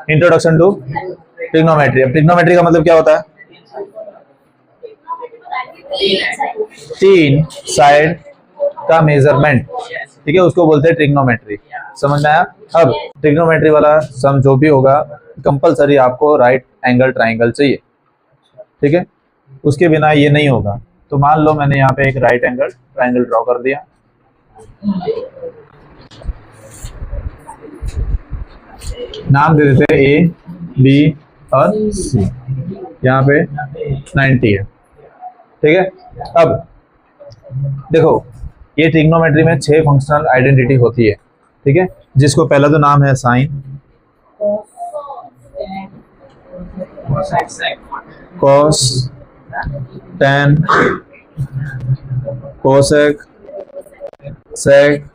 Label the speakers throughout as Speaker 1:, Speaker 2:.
Speaker 1: Introduction to trigonometry. अब trigonometry का मतलब क्या होता है? 3 साइड का मेजरमेंट, ठीक है, उसको बोलते हैं ट्रिग्नोमेट्री। समझ में आया? अब ट्रिग्नोमेट्री वाला सम जो भी होगा कंपलसरी आपको राइट एंगल ट्राइंगल चाहिए, ठीक है, उसके बिना ये नहीं होगा। तो मान लो मैंने यहाँ पे एक राइट एंगल ट्राइंगल ड्रॉ कर दिया, नाम दे देते हैं ए बी और सी, यहाँ पे 90 है, ठीक है। अब देखो ये ट्रिग्नोमेट्री में 6 फंक्शनल आइडेंटिटी होती है, ठीक है, जिसको पहला तो नाम है साइन, कॉस, टेन, कोसेक, सेक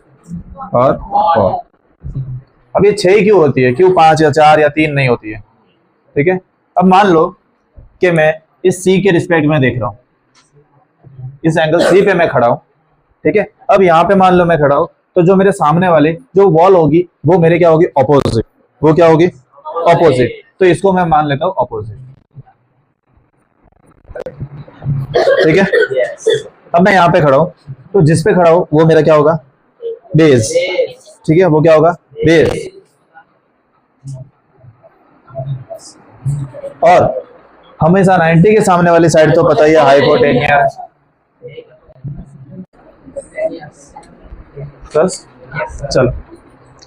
Speaker 1: और कॉट। अब ये 6 क्यों होती है? क्यों 5 या 4 या 3 नहीं होती है? ठीक है। अब मान लो कि मैं इस सी के रिस्पेक्ट में देख रहा हूँ, इस एंगल सी पे मैं खड़ा हूँ, ठीक है। अब यहाँ पे मान लो मैं खड़ा हूँ, तो जो मेरे सामने वाले जो वॉल होगी वो मेरे क्या होगी? ऑपोजिट। वो क्या होगी? ऑपोजिट। तो इसको मैं मान लेता हूँ ऑपोजिट, ठीक है। अब मैं यहाँ पे खड़ा हूँ, तो जिस पे खड़ा हूँ वो मेरा क्या होगा? बेस, ठीक है, वो क्या होगा? बेस। और हमेशा 90 के सामने वाली साइड तो पता ही है हाइपोटेनियस प्लस, चलो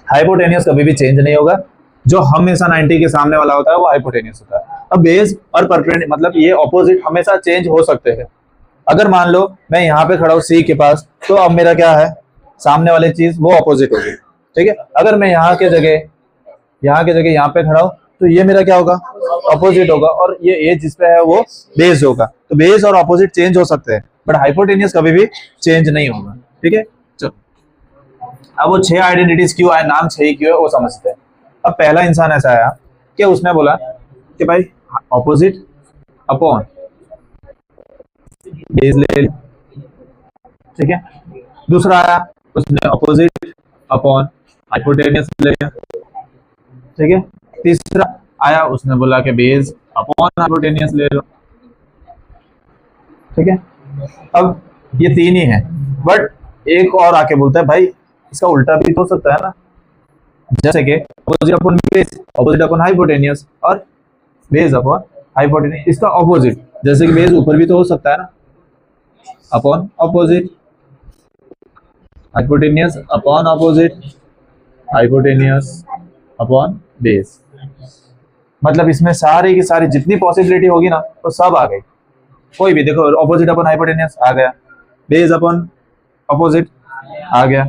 Speaker 1: हाइपोटेनियस कभी भी चेंज नहीं होगा, जो हमेशा 90 के सामने वाला होता है वो हाइपोटेनियस होता है। अब बेस और परपेंडिकुलर मतलब ये ऑपोजिट हमेशा चेंज हो सकते हैं। अगर मान लो मैं यहाँ पे खड़ा हूँ सी के पास, तो अब मेरा क्या है? सामने वाली चीज वो ऑपोजिट होगी, ठीक है। अगर मैं यहाँ के जगह यहाँ पे खड़ा हूँ, तो ये मेरा क्या होगा? ऑपोजिट होगा, और ये ए जिस पे है वो बेस होगा। तो बेस और ऑपोजिट चेंज हो सकते हैं, बट हाइपोटेनियस कभी भी चेंज नहीं होगा, ठीक है। चलो अब वो 6 आइडेंटिटीज क्यों आए, नाम 6 क्यों है वो समझते हैं। अब पहला इंसान ऐसा आया कि उसने बोला कि भाई ऑपोजिट अपॉन बेस ले, ठीक है। दूसरा आया उसने ऑपोजिट अपॉन हाइपोटेनियस ले लिया, ठीक है। तीसरा आया उसने बोला कि बेस अपॉन हाइपोटेनियस ले लो, ठीक है। अब ये 3 ही है, बट एक और आके बोलता है भाई इसका उल्टा भी तो हो सकता है ना, जैसे कि opposite upon base, opposite upon hypotenuse, और बेस अपॉन हाइपोटेनियस। इसका ऑपोजिट जैसे कि बेस ऊपर भी तो हो सकता है ना, upon opposite, hypotenuse upon opposite, hypotenuse upon base. मतलब इसमें सारी की सारी जितनी पॉसिबिलिटी होगी ना वो सब आ गई। कोई भी देखो, ऑपोजिट अपॉन हाइपोटेनियस आ गया, बेस अपॉन ऑपोजिट आ गया,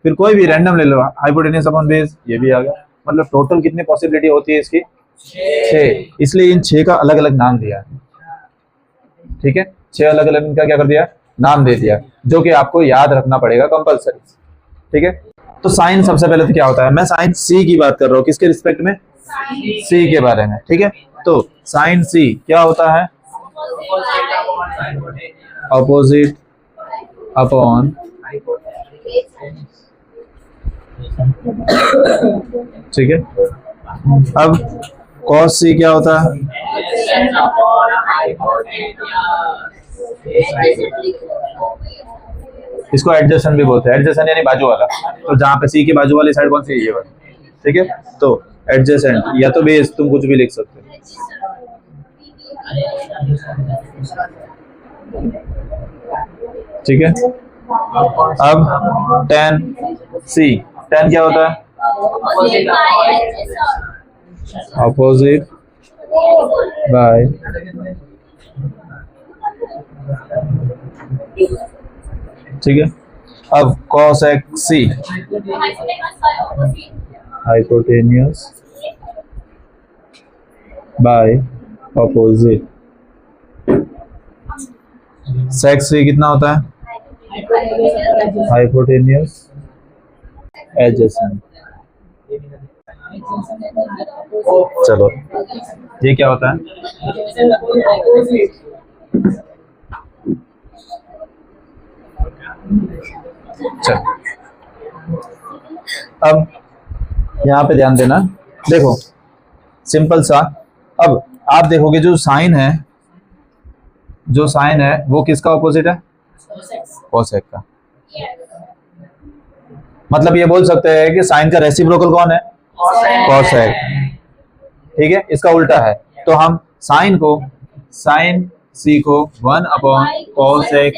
Speaker 1: फिर कोई भी रैंडम ले लो, हाइपोटेनियस अपॉन बेस ये भी आ गया। मतलब टोटल कितनी पॉसिबिलिटी होती है इसकी? 6। इसलिए इन 6 का अलग अलग नाम दिया है, ठीक है। 6 अलग अलग इनका क्या कर दिया? नाम दे दिया, जो कि आपको याद रखना पड़ेगा कंपलसरी, ठीक है। तो साइन सबसे पहले तो क्या होता है? मैं साइन सी की बात कर रहा हूँ, किसके रिस्पेक्ट में? सी के बारे में, ठीक है। तो साइन सी क्या होता है? ऑपोजिट अपॉन, ठीक है। अब कॉस सी क्या होता है? इसको एडजेसेंट भी बोलते हैं, एडजेसेंट यानी बाजू वाला। तो जहाँ पे सी की बाजू वाली साइड कौन सी है? ये वाली, ठीक है। तो एडजेसेंट या तो बेस, तुम कुछ भी लिख सकते हो, ठीक है। अब tan सी, tan क्या होता है? ऑपोजिट बाय, ठीक है। अब cosec सी, हाइपोटेनियस बाय ऑपोजिट। sec सी कितना होता है? Hypotenuse adjacent. चलो ये क्या होता है? चलो अब यहाँ पे ध्यान देना, देखो सिंपल सा। अब आप देखोगे जो साइन है, वो किसका ऑपोजिट है? कोसेक का। मतलब ये बोल सकते हैं कि साइन का रेसिप्रोकल कौन है? कोसेक। ठीक है, इसका उल्टा है। तो हम साइन सी को 1/कोसेक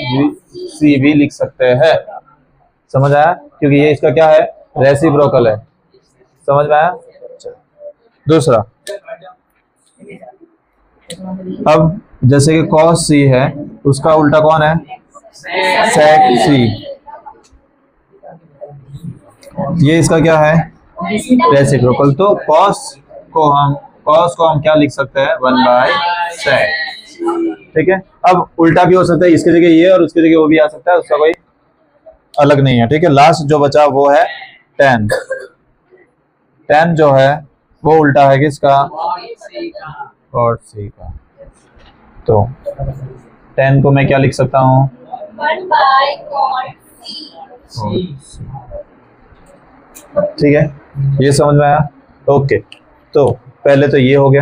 Speaker 1: सी भी लिख सकते हैं। समझ आया? क्योंकि ये इसका क्या है? रेसिप्रोकल है। समझ में आया? दूसरा, अब जैसे कि कॉस सी है, उसका उल्टा कौन है? सेक सी। ये इसका क्या है? रेसिप्रोकल। तो कॉस को हम क्या लिख सकते हैं? 1/सेक। ठीक है। अब उल्टा भी हो सकता है, इसकी जगह ये और उसकी जगह वो भी आ सकता है, उसका कोई अलग नहीं है। ठीक है। लास्ट जो बचा वो है tan। tan जो है वो उल्टा है किसका? कॉट सी का। तो tan को मैं क्या लिख सकता हूँ?
Speaker 2: 1/cot C।
Speaker 1: ठीक है, ये समझ में आया? ओके, तो पहले तो ये हो गया।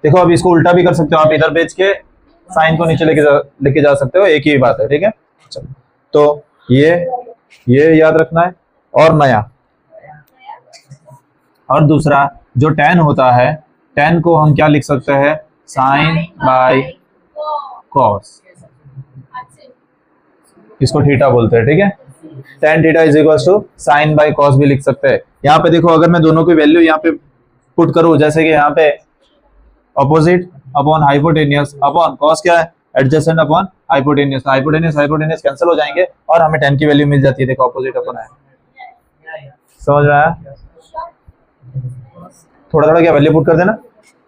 Speaker 1: देखो अब इसको उल्टा भी कर सकते हो आप, इधर भेज के साइन को नीचे लेके जा सकते हो, एक ही बात है। ठीक है, चलो तो ये याद रखना है। और नया, और दूसरा जो tan होता है, tan को हम क्या लिख सकते हैं? Sine by cos. इसको थीटा बोलते हैं। ठीक है, tan theta is equal to sine by cos भी लिख सकते हैं। यहाँ पे देखो, अगर मैं दोनों की वैल्यू यहाँ पे पुट करूँ, जैसे कि यहाँ पे opposite upon hypotenuse upon cos क्या है? Adjacent upon hypotenuse. Hypotenuse cancel हो जाएंगे और हमें tan की वैल्यू मिल जाती है। देखो ऑपोजिट अपॉन है। समझ में आया? थोड़ा थोड़ा क्या वैल्यू पुट कर देना।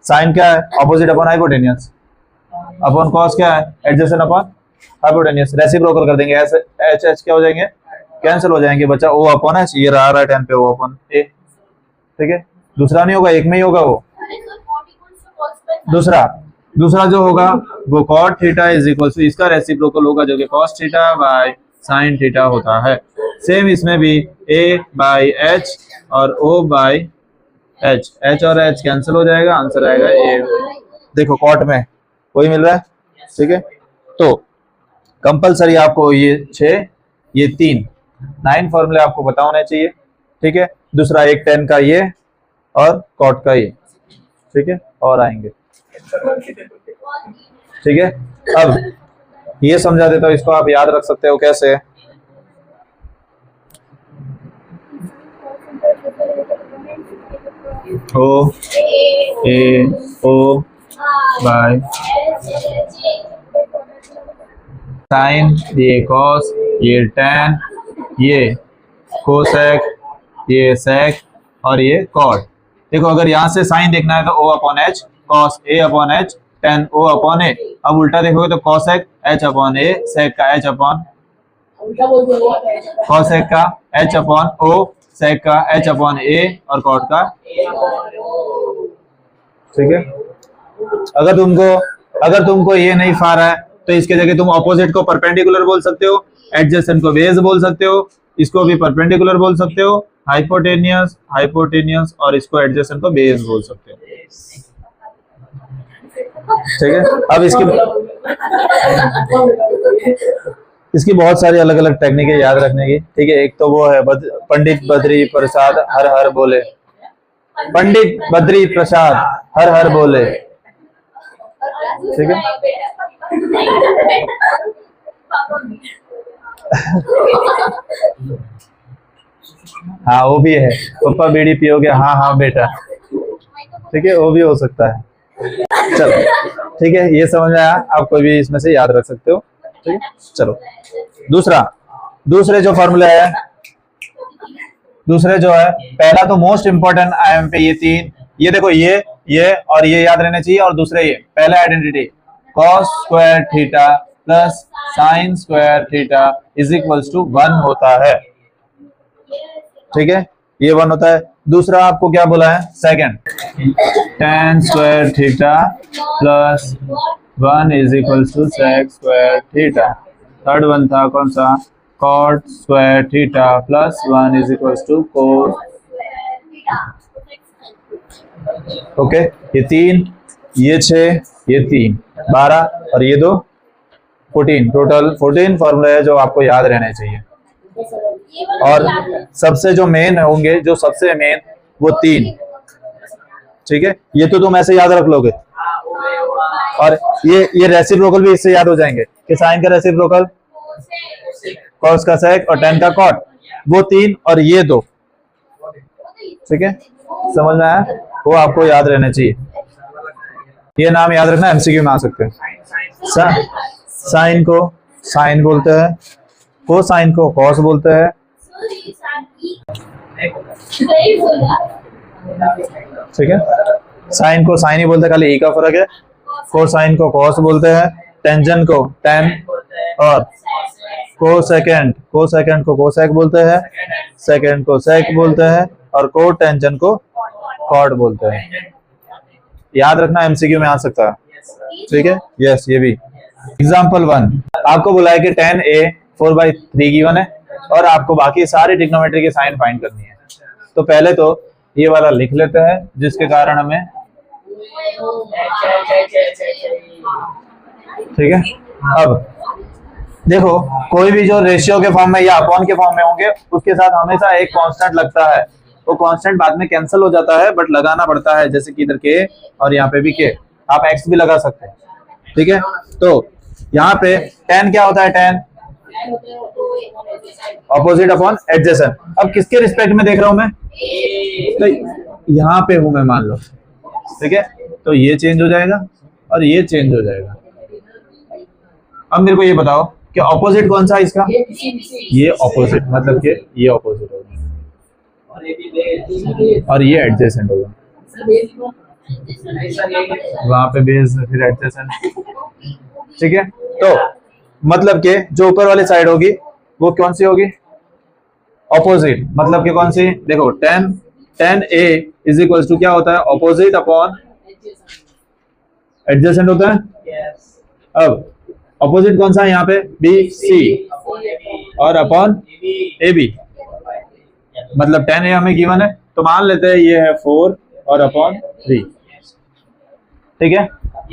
Speaker 1: साइन क्या है? Opposite upon hypotenuse. Upon cos क्या है? Adjacent upon hypotenuse. रेसिप्रोकल कर देंगे, ऐसे एच एच क्या हो जाएंगे? कैंसिल हो जाएंगे, बचा ओ अपॉन एच। ये रहा राइट हैंड पे ओ अपॉन ए। ठीक है, दूसरा नहीं होगा, एक में ही होगा वो। दूसरा जो होगा वो cot theta is equal to, इसका रेसिप्रोकल होगा जो कि cos theta by sin theta होता है। सेम इसमें भी a बाय h और o बाय h। h और h कैंसिल हो जाएगा, आंसर आएगा a। देखो cot में वही मिल रहा है। ठीक है, तो कंपलसरी आपको ये 6, ये 9 फॉर्मूले आपको पता होने चाहिए। ठीक है, दूसरा एक tan का ये और cot का ये। ठीक है, और आएंगे। ठीक है, अब ये समझा देता हूं, इसको आप याद रख सकते हो कैसे? ओ ए ओ बाय साइन, ये कॉस, ये टैन, ये कोसेक, ये सेक और ये कॉट। देखो अगर यहाँ से साइन देखना है तो O upon H cos A upon H tan O upon A. अब उल्टा देखोगे तो cosec H upon A, sec का एच अपॉन, कॉसेक का एच अपॉन ओ, सेक का एच अपॉन ए और कॉट का। ठीक है, अगर तुमको ये नहीं फा रहा है तो इसके जगह तुम ऑपोजिट को परपेंडिकुलर बोल सकते हो, एडजेसेंट को बेस बोल सकते हो, इसको भी परपेंडिकुलर बोल सकते हो, हाइपोटेनियस और इसको एडजेसेंट को बेस बोल सकते हो। ठीक है, अब इसकी बहुत सारी अलग अलग टेक्निक है याद रखने की। ठीक है, एक तो वो है पंडित बद्री प्रसाद हर हर बोले, पंडित बद्री प्रसाद हर हर बोले। ठीक है, हाँ वो भी है, पप्पा बीड़ी पियोगे? हाँ हाँ बेटा। ठीक है, वो भी हो सकता है। चलो ठीक है, ये समझ में आया, आप कोई भी इसमें से याद रख सकते हो। ठीक है, चलो दूसरे जो फॉर्मूला है, दूसरे जो है, पहला तो मोस्ट इंपॉर्टेंट आईएम पे ये 3, ये देखो ये और ये याद रहने चाहिए। और दूसरे ये पहला identity cos square theta plus sin square theta is equals to 1 होता है। ठीक है, ये 1 होता है। दूसरा आपको क्या बोला है? Second tan square theta plus 1 is equals to sec square theta. Third one था कौन सा? cot square theta plus 1 is equals to cos। Okay, ये 3, ये 6, ये 3, 12 और ये 2, 14। टोटल 14 फॉर्मूला है जो आपको याद रहने चाहिए। और सबसे जो मेन होंगे, जो सबसे मेन, वो 3, ठीक है। ये तो तुम ऐसे याद रख लोगे। और ये रेसिप्रोकल भी इससे याद हो जाएंगे कि साइन का रेसिप्रोकल कॉस का सेक और tan का कॉट, वो 3 और ये 2, ठीक है। समझ में आया? वो आपको याद रहना चाहिए। ये नाम याद रखना, एमसीक्यू में आ सकते हैं। साइन को साइन बोलते हैं, कोसाइन को कॉस बोलते हैं, ठीक है। साइन को साइन ही बोलते हैं, खाली ई का फर्क है। कोसाइन को कॉस बोलते हैं, टेंजेंट को टेन, और कोसेकेंड को कोसेक बोलते हैं, सेकेंड को सेक बोलते हैं, और को टेंजेंट को कॉट बोलते हैं। याद रखना, एमसीक्यू में आ सकता है, ठीक है। यस, ये भी। एग्जाम्पल 1, आपको बोला है कि tan a 4/3 गिवन है और आपको बाकी सारे ट्रिग्नोमेट्री की साइन फाइंड करनी है। तो पहले तो ये वाला लिख लेते हैं, जिसके कारण हमें, ठीक है। अब देखो, कोई भी जो रेशियो के फॉर्म में या अपॉन के फॉर्म में होंगे, उसके साथ हमेशा एक कांस्टेंट लगता है। वो कांस्टेंट बाद में कैंसिल हो जाता है, बट लगाना पड़ता है। जैसे कि इधर के और यहाँ पे भी के, आप एक्स भी लगा सकते हैं, ठीक है। तो यहाँ पे tan क्या होता है? tan opposite upon adjacent. अब किसके रिस्पेक्ट में देख रहा हूं मैं? तो यहाँ पे हूं मैं, मान लो, ठीक है। तो ये चेंज हो जाएगा और ये चेंज हो जाएगा। अब मेरे को ये बताओ कि ऑपोजिट कौन सा है इसका? ये ऑपोजिट, मतलब कि ये ऑपोजिट होगा और ये एडजेसेंट होगा। वहां पे बेस, फिर एडजेसेंट, ठीक है। तो मतलब कि जो ऊपर वाली साइड होगी वो कौन सी होगी? ऑपोजिट। मतलब कि कौन सी? देखो, tan a is equal to क्या होता है? ऑपोजिट अपॉन एडजेसेंट होता है। अब ऑपोजिट कौन सा है यहाँ पे? बी सी और अपॉन ए बी। मतलब tan a हमें गिवन है, तो मान लेते हैं ये है 4 और अपॉन 3, ठीक है।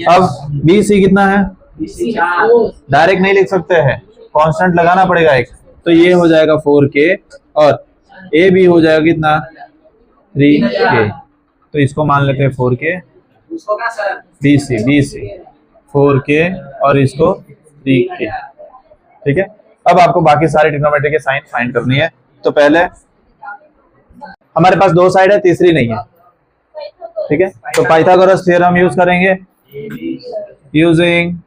Speaker 1: अब बी सी कितना है? डायरेक्ट नहीं लिख सकते हैं, कांस्टेंट लगाना पड़ेगा एक। तो ये हो जाएगा 4k और ए भी हो जाएगा कितना? 3k। तो इसको मान लेते हैं 4k, BC 4k और इसको 3k, ठीक है। अब आपको बाकी सारे ट्रिग्नोमेट्री के साइन फाइंड करनी है। तो पहले हमारे पास 2 साइड है, तीसरी नहीं है, ठीक है। तो पाइथागोरस थ्योरम यूज करेंगे। यूजिंग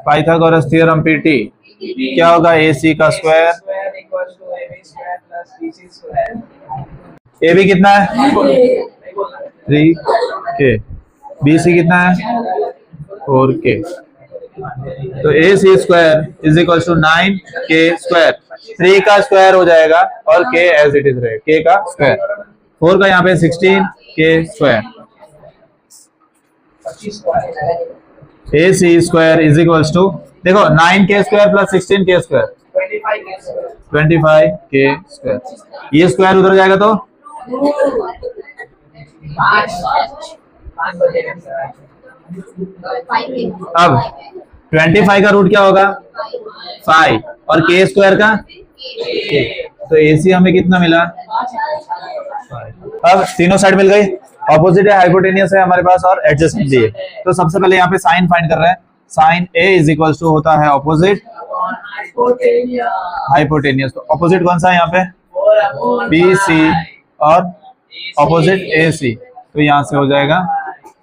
Speaker 1: पाइथागोरस थ्योरम PT क्या होगा? AC का स्क्वायर, AB कितना है? 3k, BC कितना है? 4k। तो AC square is equal to 9k square. 3 का स्क्वायर हो जाएगा और k एज इट इज रहेगा, k का स्क्वायर। 4 का यहाँ पे 16k square. AC square is equal to, देखो, 9k square plus 16k square, 25k square. ये स्क्वायर उधर जाएगा तो अब 25 का रूट क्या होगा? 5 और k स्क्वायर का k। तो AC हमें कितना मिला? 5। अब तीनों साइड मिल गई। ऑपोजिट है, हाइपोटेनियस है हमारे पास और एडजेसेंट भी है। तो सबसे पहले यहाँ पे साइन फाइंड कर रहे हैं। Sine A is equal to होता है ऑपोजिट हाइपोटेनियस। तो ऑपोजिट कौन सा है यहाँ पे? BC और ऑपोजिट AC। तो यहाँ से हो जाएगा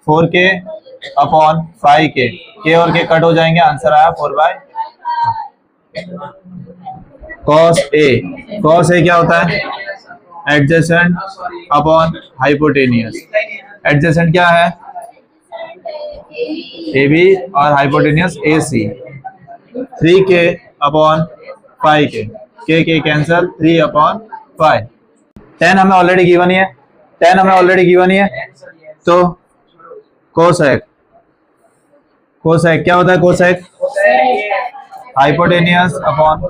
Speaker 1: 4k अपॉन 5k, k और k कट हो जाएंगे, आंसर आया 4/। cos A क्या होता है? Adjacent upon hypotenuse. एडजेसेंट क्या है? AB और hypotenuse AC। 3k upon 5k, k cancel, 3 upon 5। tan हमें ऑलरेडी गिवन ही है, तो कोसेक क्या होता है? कोसेक हाइपोटेनियस अपॉन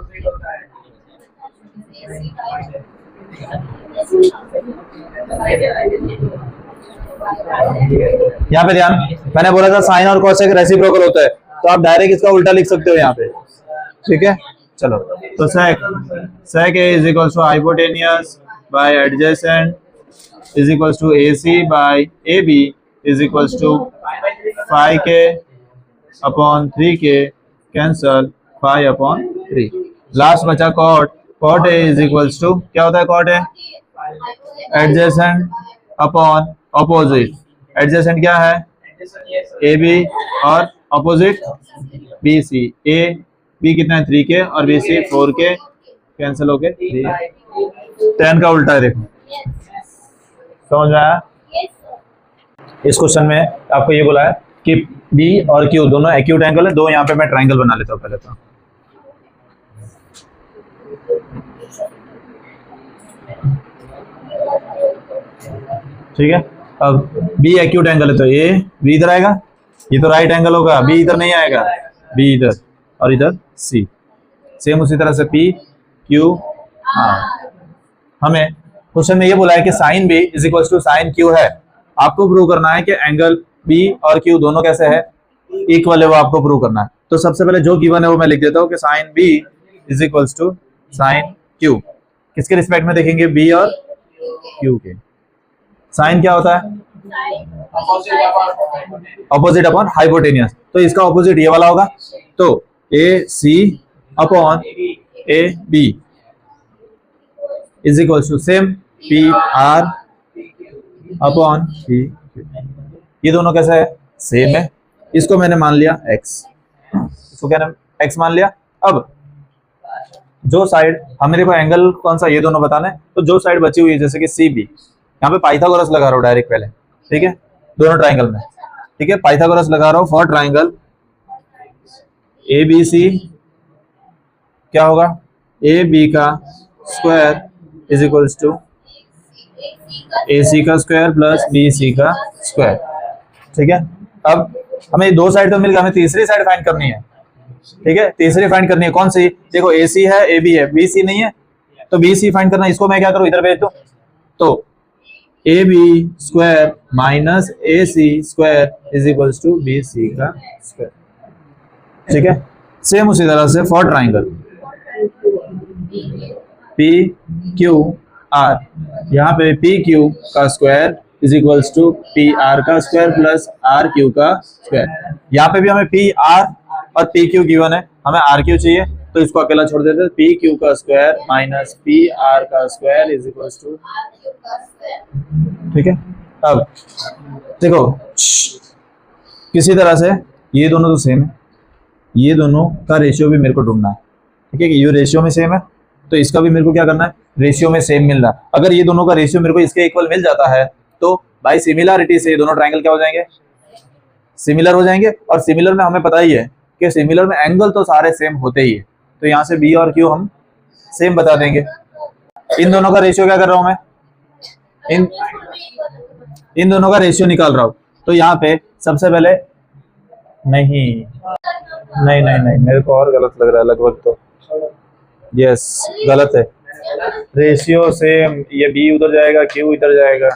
Speaker 1: यहाँ पे ध्यान, मैंने बोला था साइन और कोसेक रेसिप्रोकल होता है, तो आप डायरेक्ट इसका उल्टा लिख सकते हो यहाँ पे, ठीक है। चलो, तो sec A is equal to hypotenuse by adjacent is equal to AC by AB is equal to 5K upon 3K cancel 5 upon 3। Last बचा cot A is equal to, क्या होता है cot A? Adjacent upon opposite. Adjacent क्या है? AB और opposite BC। AB कितना है? 3K और BC 4K कैंसिल हो गए 3। 10 का उल्टा है, देखो, समझ में आया? इस क्वेश्चन में आपको ये बोला है कि B और Q दोनों एक्यूट एंगल है। दो यहाँ पे मैं ट्रायंगल बना लेता हूँ पहले तो। ठीक है, अब B एक्यूट एंगल है तो A B इधर आएगा, ये तो राइट एंगल होगा, B इधर नहीं आएगा, B इधर और इधर C। सेम उसी तरह से P Q R। हमें क्वेश्चन में ये बोला है कि sine B is equal to sine Q है। आपको प्रूव करना है कि एंगल B और Q दोनों कैसे है, इक्वल है, वो आपको प्रूव करना है। तो सबसे पहले जो गिवन है वो मैं लिख देता हूँ कि sine B is equal to sine Q। किसके रिस्पेक्ट में देखेंगे? B और Q के। साइन क्या होता है? ऑपोजिट अपॉन हाइपोटेनियस, तो इसका ऑपोजिट ये वाला होगा, तो AC upon AB is equal to same PR upon P। ये दोनों कैसा है? सेम है। इसको मैंने मान लिया X, इसको क्या X मान लिया। अब जो साइड हमारे को एंगल कौन सा, ये दोनों बताना है, तो जो साइड बची हुई है जैसे कि CB, यहाँ पे पाइथागोरस लगा रहा हूँ डायरेक्ट पहले, ठीक है, दोनों ट्राइंगल में, ठीक है, पाइथागोरस लगा रहा हूँ फॉर ट्राइंगल ABC। क्या होगा? AB का square is equal to AC का स्क्वायर प्लस BC का स्क्वायर, ठीक है। अब हमें दो साइड तो मिल गया, हमें तीसरी साइड फाइंड करनी है, ठीक है, तीसरी फाइंड करनी है। कौन सी? देखो AC है, AB है, BC नहीं है, तो BC फाइंड करना है। इसको मैं क्या करूँ, इधर भेज दो, तो AB square minus AC square is equal to BC का स्क्वायर, ठीक है। सेम उसी तरह से फॉर ट्राइंगल PQR, यहाँ पे PQ का square is equal to PR का स्क्वायर प्लस RQ का स्क्वायर। यहाँ पे भी हमें PR और PQ गिवन है, हमें RQ चाहिए, तो इसको अकेला छोड़ देते हैं। PQ का स्क्वायर माइनस PR का स्क्वायर इज इक्वल टू, ठीक है। अब देखो किसी तरह से ये दोनों तो सेम है, ये दोनों का रेशियो भी मेरे को ढूंढना है, ठीक है, कि ये रेशियो में सेम है, तो इसका भी मेरे को क्या करना है, रेशियो में सेम मिल रहा है। अगर ये दोनों का रेशियो मेरे को इसके इक्वल मिल जाता है तो बाय सिमिलरिटी से ये दोनों ट्रायंगल क्या हो जाएंगे, सिमिलर हो जाएंगे। और सिमिलर में हमें पता ही है कि सिमिलर में एंगल तो सारे सेम होते ही है, तो यहाँ से B और Q हम सेम बता देंगे। इन दोनों का रेशियो क्या कर रहा हूं मैं, इन दोनों का रेशियो निकाल रहा हूं। तो यहाँ पे सबसे पहले नहीं नहीं नहीं नहीं मेरे को और गलत लग रहा है लगभग, तो यस गलत है, रेशियो सेम, ये B उधर जाएगा, Q इधर जाएगा।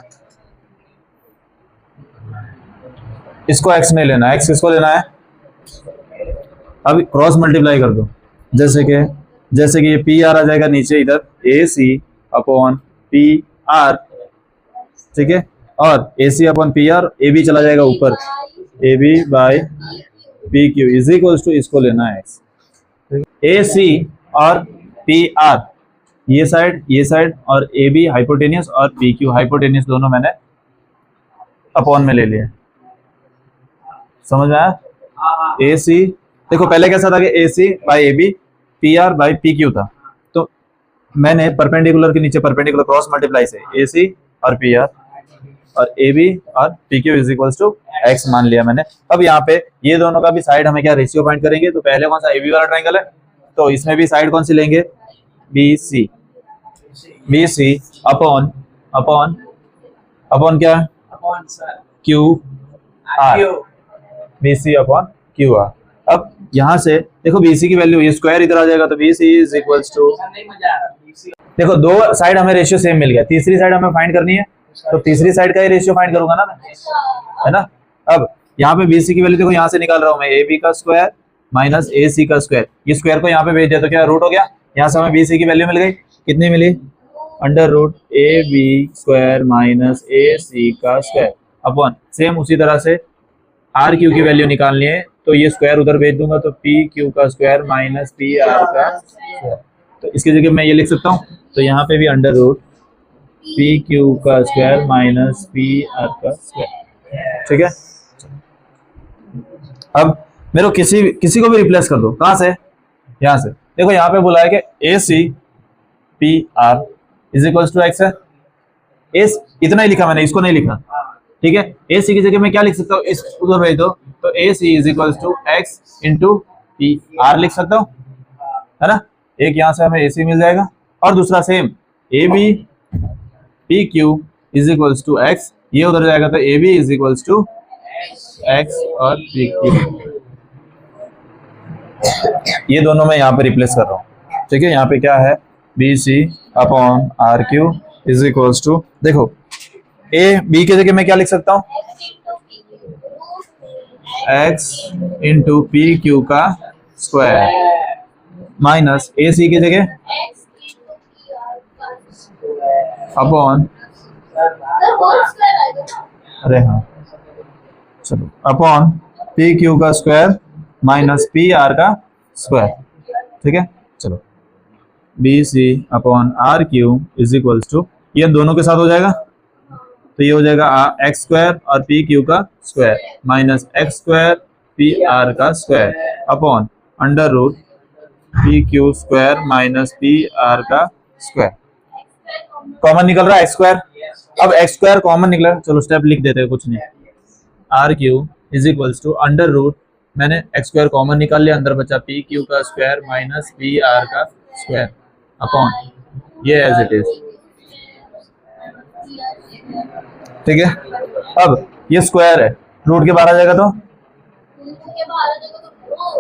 Speaker 1: इसको X नहीं लेना, X किसको लेना है, अब क्रॉस मल्टीप्लाई कर दो, जैसे कि ये PR आ जाएगा नीचे इधर AC अपॉन PR, ठीक है, और AC अपॉन PR, AB चला जाएगा ऊपर, AB by PQ is equal to, इसको लेना है X। AC और PR ये साइड और AB हाइपोटेनियस और PQ हाइपोटेनियस, दोनों मैंने अपॉन में ले लिए, समझ में आया? AC देखो पहले कैसा था कि AC by AB PR by PQ था, तो मैंने परपेंडिकुलर के नीचे परपेंडिकुलर क्रॉस मल्टीप्लाई से AC और PR और AB और PQ is equal to X मान लिया मैंने। अब यहाँ पे ये दोनों का भी साइड हमें क्या रेशियो फाइंड करेंगे, तो पहले कौन सा AB वाला ट्रायंगल है, तो इसमें भी साइड कौन सी लेंगे, BC अपॉन क्या, QR, BC अपॉन QR। अब यहाँ से देखो BC की वैल्यू, ये स्क्वायर इधर आ जाएगा, तो BC इज इक्वल टू, देखो दो साइड हमें रेशियो सेम मिल गया, तीसरी साइड हमें फाइंड करनी है, तो तीसरी साइड का ही रेशियो फाइंड करूंगा ना मैं, है ना। अब यहाँ पे BC की वैल्यू देखो, यहाँ से निकाल रहा हूँ मैं AB का स्क्वायर माइनस AC का स्क्वायर, ये स्क्वायर को यहाँ पे भेज दिया तो क्या रूट हो गया, यहाँ से हमें BC की वैल्यू मिल गई, कितनी मिली, under root AB square minus AC का स्क्वायर अपॉन, सेम उसी तरह से RQ की वैल्यू निकालनी है तो ये स्क्वायर उधर भेज दूंगा तो PQ का स्क्वायर माइनस PR का स्क्वायर, तो इसकी जगह मैं ये लिख सकता हूँ, तो यहाँ पे भी अंडर रूट PQ का स्क्वायर माइनस PR का स्क्वायर, ठीक है। अब मेरे को किसी को भी रिप्लेस कर दो, कहां से, यहां से, देखो यहाँ पे बोला है कि AC PR is equals to x है, एस इतना ही लिखा मैंने, इसको नहीं लिखा, ठीक है। AC की जगह मैं क्या लिख सकता हूँ, इस उधर भेज दो तो AC is equals to x into PR लिख सकता हूँ, है ना। एक यहाँ से हमें AC मिल जाएगा और दूसरा same AB PQ is equals to x, ये उधर जाएगा तो AB is equals to x और PQ, ये दोनों मैं यहाँ पे रिप्लेस कर रहा हूँ, ठीक है। यहाँ पे क्या है, BC upon RQ is equals to, देखो B की जगह मैं क्या लिख सकता हूँ, x इंटू PQ का स्क्वायर माइनस AC की जगह अपॉन, अरे हाँ चलो, अपॉन PQ का स्क्वायर माइनस PR का स्क्वायर, ठीक है। चलो BC upon RQ is equals to, ये दोनों के साथ हो जाएगा तो ये हो जाएगा एक्स स्क्वायर और PQ का square minus x square PR का square upon under root PQ square minus PR का स्क्वायर, कॉमन निकल रहा है एक्स स्क्वायर, अब एक्स स्क्वायर कॉमन निकला, चलो स्टेप लिख देते हैं, कुछ नहीं, RQ is equals to under root, मैंने एक्स स्क्वायर कॉमन निकाल लिया, अंदर बचा PQ का स्क्वायर माइनस PR का स्क्वायर अपॉन, ये एज इट इज, ठीक है। अब ये स्क्वायर है, रूट के बाहर आ जाएगा तो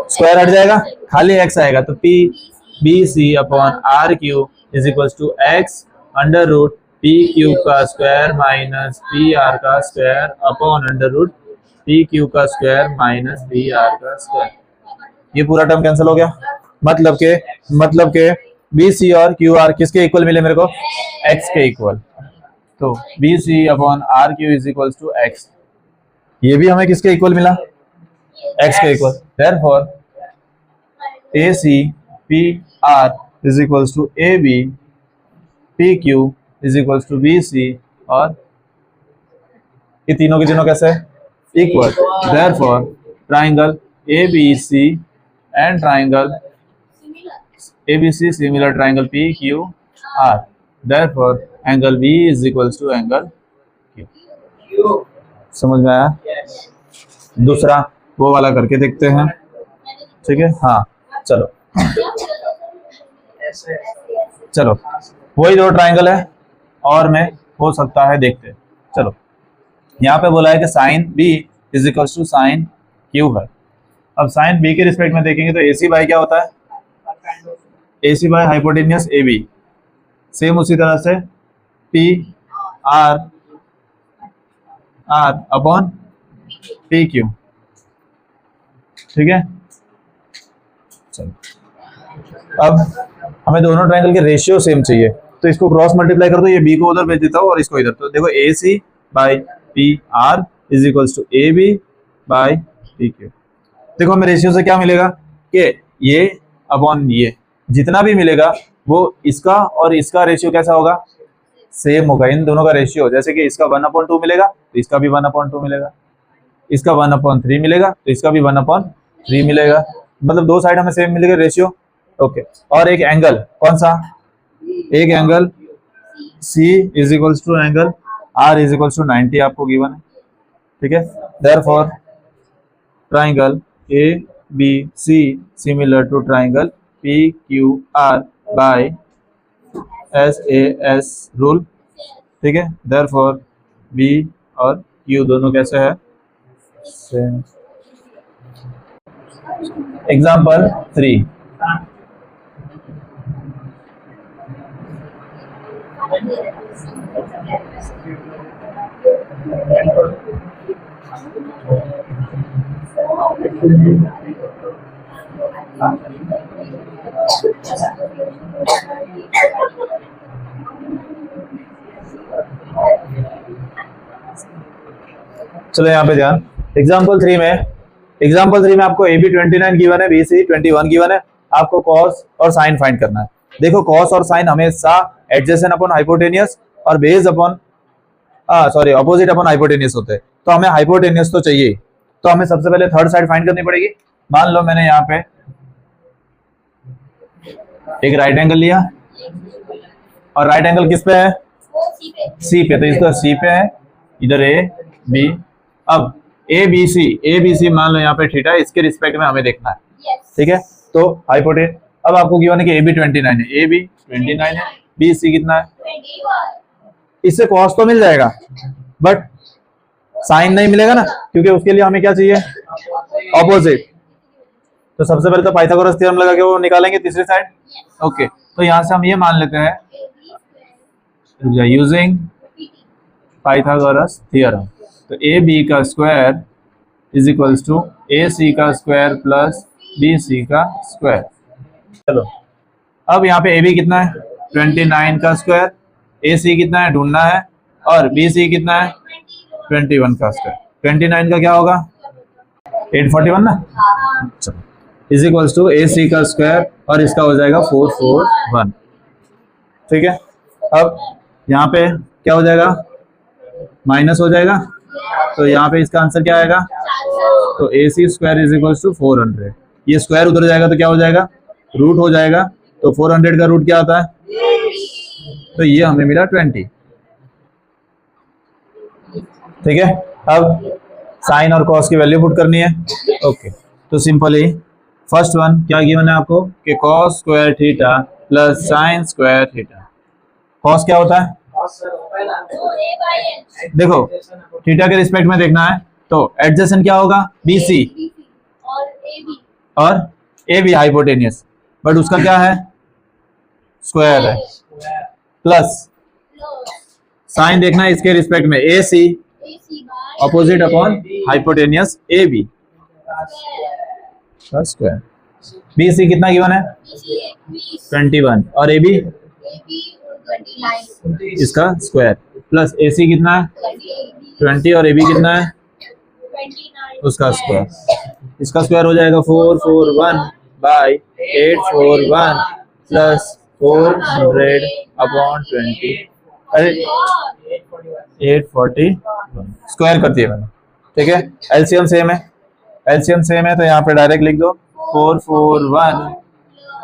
Speaker 1: स्क्वायर हट जाएगा, खाली एक्स आएगा तो BC upon RQ is equals to x under root PQ का स्क्वायर माइनस PR का square upon under root PQ का स्क्वायर माइनस PR का स्क्वायर, ये पूरा टर्म कैंसिल हो गया, मतलब के BC और QR किसके इक्वल मिले मेरे को, x के इक्वल, तो BC upon RQ is equals to x, ये भी हमें किसके इक्वल मिला, x के equal, therefore AC PR is equals to AB PQ is equals to BC, और ये तीनों के तीनों कैसे equal, therefore triangle ABC and triangle ABC similar triangle PQR, therefore angle B is equals to angle Q, समझ में आया। दूसरा वो वाला करके देखते हैं, ठीक है, हाँ चलो चलो वही दो ट्राइंगल है और में हो सकता है, देखते हैं, चलो यहाँ पे बोला है कि sine B is equals to sine Q है, अब साइन B के रिस्पेक्ट में देखेंगे तो AC बाय क्या होता है, AC by hypotenuse AB, same उसी तरह से PR अपॉन PQ, ठीक है। चलो अब हमें दोनों ट्रायंगल के रेशियो सेम चाहिए तो इसको क्रॉस मल्टीप्लाई कर दो, ये B को उधर भेज देता हूँ और इसको इधर, तो देखो AC by PR is equals to AB by PQ, देखो हमें रेशियो से क्या मिलेगा कि ये अपॉन ये, जितना भी मिलेगा वो इसका और इसका रेशियो कैसा होगा, सेम होगा, इन दोनों का रेशियो, जैसे कि इसका 1/2 मिलेगा तो इसका भी 1/2 मिलेगा, इसका 1/3 मिलेगा तो इसका भी 1/3 मिलेगा, मतलब दो साइड हमें सेम मिलेगा रेशियो, ओके। और एक एंगल कौन सा, एक angle C is equals to angle R is equals to 90 आपको गिवन है, ठीक है। Therefore triangle ABC similar to triangle PQR by SAS rule, ठीक है। देयरफॉर B और Q दोनों कैसे है, सेम। एग्जाम्पल 3, चलो यहाँ पे ध्यान, एग्जाम्पल थ्री में आपको ए बी 29 गिवन है, बी सी 21 गिवन है, आपको कॉस और साइन फाइंड करना है। देखो कॉस और साइन हमेशा एडजेसेंट अपॉन हाइपोटेनियस और base upon opposite upon hypotenuse होते हैं, तो हमें हाइपोटेनियस तो चाहिए, तो हमें सबसे पहले थर्ड साइड फाइंड करनी पड़ेगी। मान लो मैंने यहाँ पे एक राइट एंगल लिया और राइट एंगल किस पे है, सी पे, तो इसका सी पे है, इधर ए बी। अब ए बी सी मान लो यहाँ पे थीटा, इसके रिस्पेक्ट में हमें देखना है, ठीक है। तो हाइपोटेन अब आपको गिवन है कि ए बी 29 है, ए बी 29 है, बी सी कितना है, इससे कॉस तो मिल जाएगा बट साइन नहीं मिलेगा ना, क्योंकि उसके लिए हमें क्या चाहिए, ऑपोजिट। तो सबसे पहले तो पाइथागोरस थ्योरम लगा के वो निकालेंगे तीसरी साइड। ओके, तो यहां से हम ये मान लेते हैं यूजिंग पाइथागोरस थ्योरम, तो ए बी का square is equals to A C का स्क्वायर प्लस बी सी का स्क्वायर। चलो अब यहाँ पे ए बी कितना है 29 का स्क्वायर, ए सी कितना है ढूंढना है, और बी सी कितना है 21 का स्क्वायर। 29 का क्या होगा 841 ना, चलो is equals to A C का स्क्वायर और इसका हो जाएगा 441, ठीक है। अब यहाँ पे क्या हो जाएगा, माइनस हो जाएगा, तो यहाँ पे इसका आंसर क्या आएगा, तो A C square is equals to 400, ये स्क्वायर उधर जाएगा तो क्या हो जाएगा, रूट हो जाएगा, तो 400 का रूट क्या आता है, तो ये हमें मिला 20, ठीक है। अब साइन और कॉस की वैल्यू पुट करनी है। ओके, तो सिंपली फर्स्ट वन क्या गिवन है आपको कि cos square theta plus sine square theta. Cos क्या होता है, देखो थीटा के रिस्पेक्ट में देखना है, तो एडजेसेंट क्या होगा बी सी और ए बी हाइपोटेनियस, बट उसका क्या है स्क्वायर है, प्लस साइन देखना है इसके रिस्पेक्ट में A C opposite upon hypotenuse A B square. B C कितना गिवन है 21 और ए बी इसका स्क्वायर, प्लस ए सी कितना है 20 और ए बी कितना है उसका स्क्वायर, इसका स्क्वायर हो जाएगा 441 बाई 841 प्लस 400 अपॉन 20, अरे 841 स्क्वायर कर दिया मैंने, ठीक है। एलसीएम सेम है, तो यहाँ पे डायरेक्ट लिख दो 441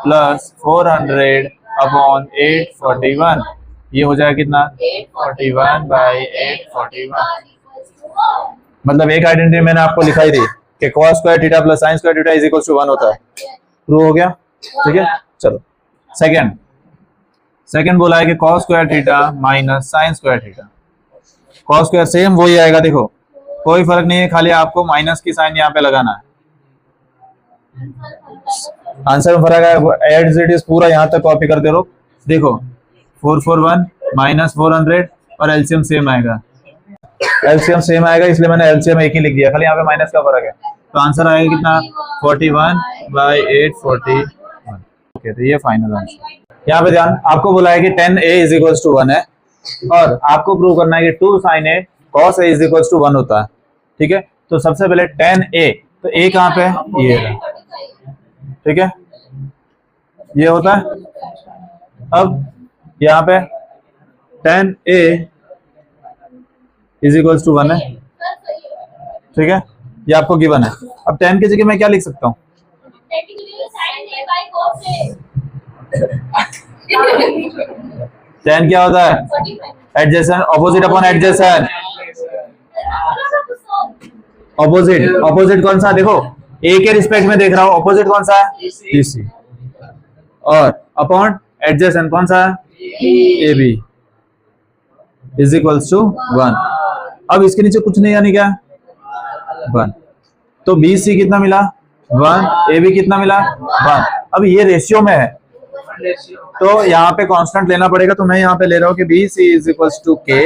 Speaker 1: प्लस 400 अपॉन 841, ये हो जाएगा कितना 41 बाई 841। मतलब एक आइडेंटिटी मैंने आपको लिखाई दी कि cos square theta plus sin square theta is equal to 1 होता है, प्रूव हो गया, ठीक है। चलो सेकंड बोला है कि cos square theta minus sin square theta. cos square same वही आएगा, देखो कोई फर्क नहीं है, खाली आपको माइनस की साइन यहाँ पे लगाना है, आंसर में फर्क है, एज इट इज पूरा यहाँ तक कॉपी करते रहो। देखो 441 माइनस 400 और एलसीएम सेम आएगा, इसलिए मैंने एलसीएम एक ही लिख दिया, खाली यहाँ पे माइनस का फर्क है, तो आंसर आएगा कितना 41 बाई 841। ओके, तो ये फाइनल आंसर। यहाँ पे ध्यान, आपको बोला है कि 10a इज इक्वल्स टू 1 है और आपको प्रूव करना है कि 2 sin a cos a is equals to 1 होता है, ठीक है। तो सबसे पहले 10a, तो a कहाँ पे है, ये है, ठीक है, ये होता है। अब यहाँ पे 10a इज इक्वल्स टू 1 है, ठीक है, ये आपको गिवन है। अब 10 की जगह मैं क्या लिख सकता हूँ, 10 क्या होता है adjacent, opposite upon adjacent, opposite कौन सा, देखो ए के रिस्पेक्ट में देख रहा हूँ, ऑपोजिट कौन सा है BC, और अपॉन एडजेसेंट कौन सा है AB इज इक्वल्स टू 1। अब इसके नीचे कुछ नहीं, यानी क्या 1, तो BC कितना मिला 1, AB कितना मिला 1। अब ये रेशियो में है, तो यहाँ पे कांस्टेंट लेना पड़ेगा, तो मैं यहाँ पे ले रहा हूँ कि BC is equals to K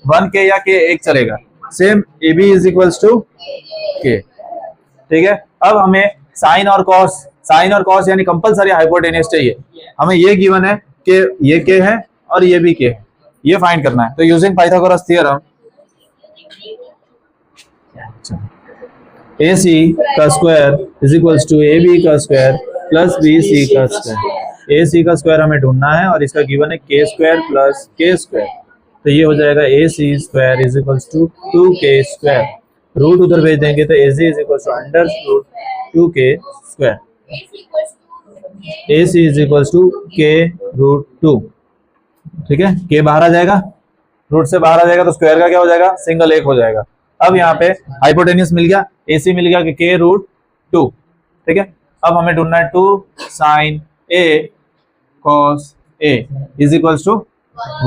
Speaker 1: one K या के एक चलेगा, same A B is equals to K. ठीक है, अब हमें साइन और कॉस यानी कंपलसरी हाइपोटेन्यूज चाहिए। हमें ये गिवन है कि ये के है और ये भी के है, ये फाइंड करना है। तो using Pythagoras theorem A C का square is equals to A B का स्क्वायर प्लस बी सी का स्क्वायर। ए सी का स्क्वायर हमें ढूंढना है और इसका गिवन है के स्क्वायर प्लस के स्क्वायर, तो ये हो जाएगा A C square is equals to 2k square. Root उधर भेज देंगे तो A C is equals to under root 2k square. A C is equals to K root 2। ठीक है, के बाहर आ जाएगा, रूट से बाहर आ जाएगा तो स्क्वायर का क्या हो जाएगा, सिंगल एक हो जाएगा। अब यहाँ पे हाइपोटेन्यूज मिल गया, एसी मिल गया कि के रूट 2। ठीक है, अब हमें ढूंढना है 2 sine A cos A is equals to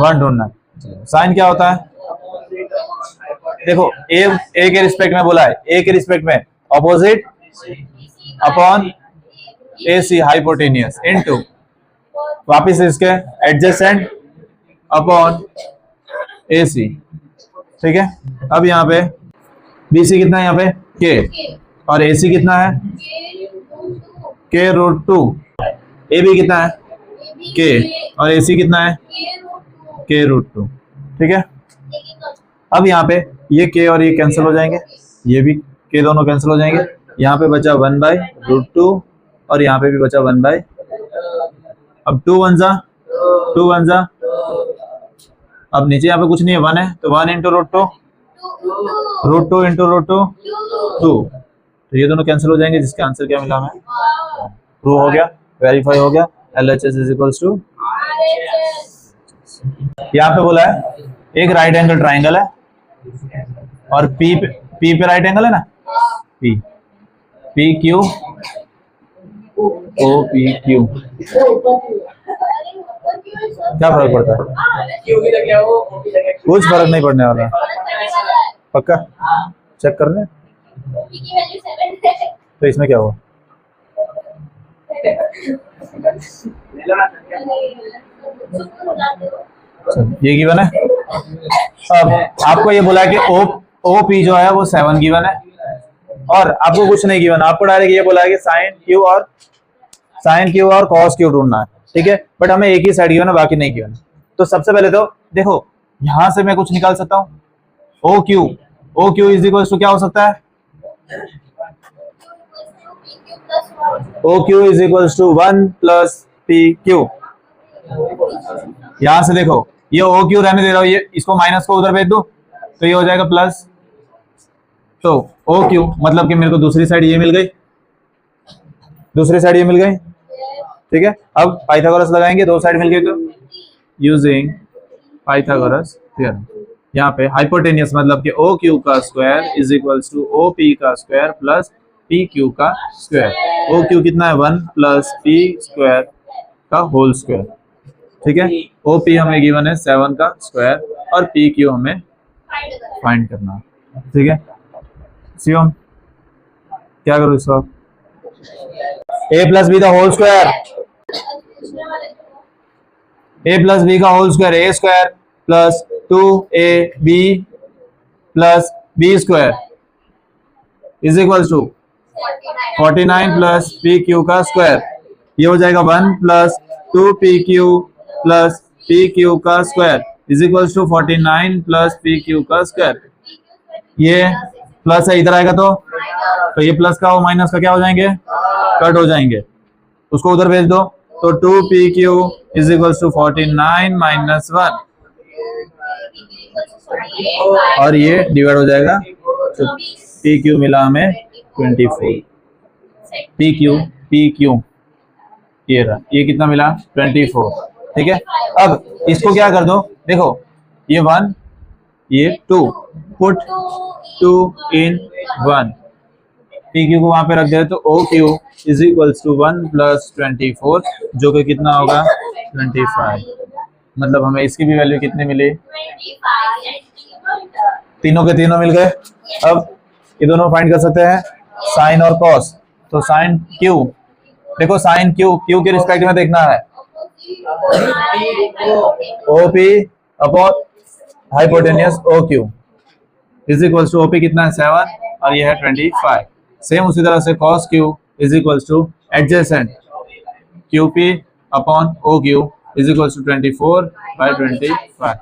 Speaker 1: 1 ढूंढना है। साइन क्या होता है, देखो ए के रिस्पेक्ट में बोला है, ए के रिस्पेक्ट में ऑपोजिट अपॉन ए सी हाइपोटेनियस इनटू वापिस इसके एडजेसेंट अपॉन ए सी। ठीक है, अब यहाँ पे बी सी कितना है, यहाँ पे के, और ए सी कितना है के रूट 2। ए बी कितना है के, और ए सी कितना है के रूट 2। ठीक है, अब यहाँ पे ये के और ये कैंसिल हो जाएंगे, ये भी के दोनों कैंसिल हो जाएंगे। यहाँ पे बचा 1/√2 और यहाँ पे भी बचा 1/। अब 2 1 जा, अब नीचे यहाँ पे कुछ नहीं है, 1 है तो 1 इंटू √2 इंटू √2 2, तो ये दोनों कैंसिल हो जाएंगे, जिसका आंसर क्या मिला हमें, प्रूव हो गया, वेरीफाई हो गया। LHS इज इक्वल्स टू, यहाँ पे बोला है एक राइट एंगल ट्राइंगल है और पी पे राइट एंगल है ना, P Q O P Q, क्या फर्क पड़ता है, कुछ फर्क नहीं पड़ने वाला, पक्का चेक कर ले। तो इसमें क्या हुआ, ये गिवन है। अब आपको ये बोला है कि ओ पी जो है वो 7 गिवन है और आपको कुछ नहीं गिवन, आपको डायरेक्ट ये बोला है कि साइन क्यू और कॉस क्यू ढूंढना है। ठीक है, बट हमें एक ही साइड गिवन है, बाकी नहीं गिवन। तो सबसे पहले तो देखो यहां से मैं कुछ निकाल सकता हूँ, O Q is equal to क्या हो सकता है, O Q is equal to 1 plus P Q. यहां से देखो ये ओ क्यू रहने दे रहा हूं, ये इसको माइनस को उधर भेज दो तो ये हो जाएगा प्लस, तो ओ क्यू मतलब कि मेरे को दूसरी साइड ये मिल गई, ठीक है। अब पाइथागोरस लगाएंगे, दो साइड मिल गई, तो यूजिंग पाइथागोरस थ्योरम यहाँ पे हाइपोटेनियस मतलब कि ओ क्यू का square is equals to O P का स्क्वायर प्लस पी क्यू का स्क्वायर। ओ क्यू कितना है 1 प्लस पी स्क्वायर का होल स्क्वायर। ठीक है, ओ पी हमें गिवन है 7 का स्क्वायर और पी क्यू हमें फाइंड करना है। ठीक है, शिवम क्या करूँ इसको, ए प्लस बी का whole square, A plus B का whole square, A square plus 2ab plus B square is equal to 49 plus P Q का स्क्वायर। ये हो जाएगा 1 plus 2pq plus P Q का square is equal to 49 plus P Q का square. ये plus है, इधर आएगा तो ये प्लस का और माइनस का क्या हो जाएंगे, कट हो जाएंगे, उसको उधर भेज दो तो 2pq is equal to 49 minus 1 और ये डिवाइड हो जाएगा, तो पी क्यू मिला हमें 24, पी क्यू ये रहा, ये कितना मिला 24। ठीक है, अब इसको क्या कर दो, देखो ये 1 ये 2, पुट 2 in 1, पी क्यू को वहां पे रख दे तो O Q is equals to 1 plus 24 जो कि कितना होगा 25। मतलब हमें इसकी भी वैल्यू कितनी मिली, तीनों के तीनों मिल गए। अब ये दोनों फाइंड कर सकते हैं साइन और कॉस, तो साइन क्यू, देखो साइन क्यू के रिस्पेक्ट में देखना है, O P upon hypotenuse O Q is equals to OP कितना है 7 और ये है 25। सेम उसी तरह से cos Q is equals to adjacent Q P upon O Q is equals to 24/25।